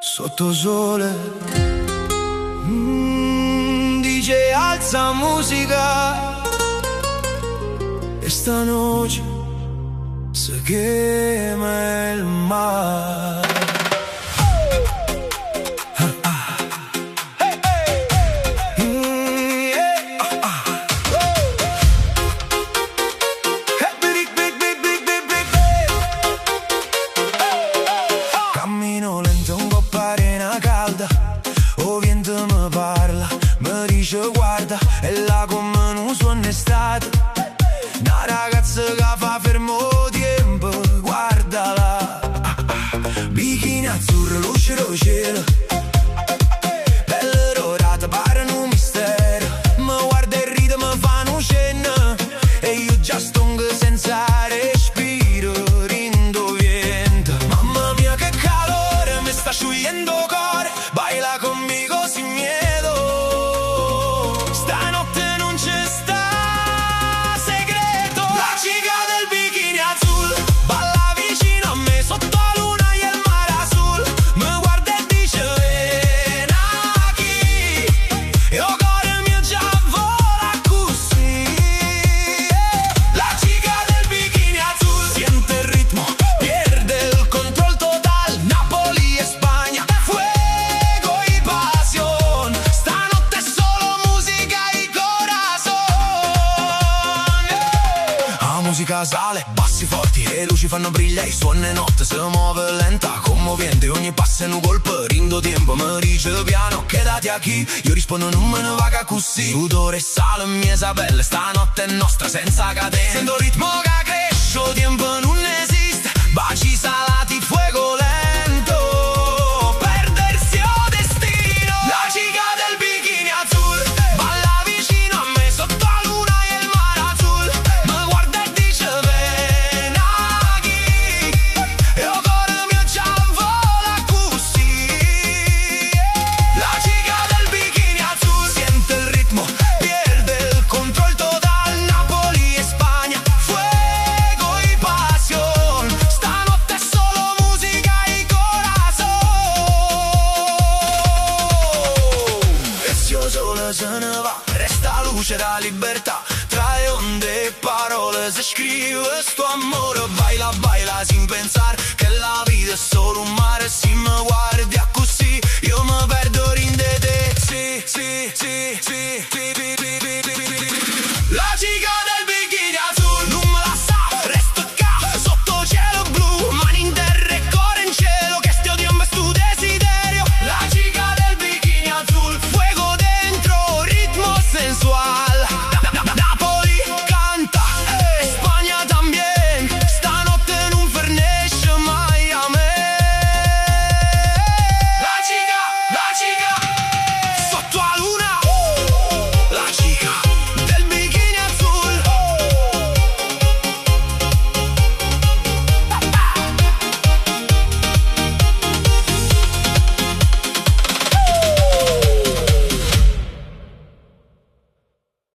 Sotto sole, DJ alza música. Esta noche se quema el mar. Cammino lento, un po' arena calda. O vento mi parla, mi dice guarda, è là come non sono estate. Una ragazza che fa fermo tempo, guardala. Bikini azzurro, luce del cielo, pelle dorata, pare un mistero. Mi guarda e ride, mi fa un cenno, e io già stongo senza respiro, rindo vento. Mamma mia che calore, mi sta sciogliendo il cuore. Baila conmigo sin miedo. Stanotte non c'è sta segreto. La chica del bikini azul balla vicino a me sotto la luna e il mare azul. Mi guarda e dice ven aquí. E il cuore mio già vola così. La chica del bikini azul siente il ritmo, pierde il control total. Napoli e Spagna, fuego y pasión. Stanotte è solo musica y corazón. La musica sale, bassi forti e luci fanno brillare. Suona notte, si muove lenta, commovente. Ogni passo è un colpo, rindo tempo. Mi dice piano, quédate aquí. Io rispondo non me ne vaga così. Sudore e sale in mia sapelle, stanotte è nostra senza catene. Sento il ritmo che cresce, il tempo non esiste. Baci salati, fuego lento, perdersi o destino. La chica del bikini azul balla vicino a me sotto la luna e il mare azul. Mi guarda e dice ven aquí. E il cuore mio già vola così. La chica del bikini azul siente il ritmo, pierde il control total. Napoli e Spagna, fuego y pasión. Stanotte è solo musica y corazón. E se il sole se ne va, resta luce da libertà. Tra le onde e parole si scrive sto amore. Baila, baila sin pensar che la vita è solo un mare. Si mi guarda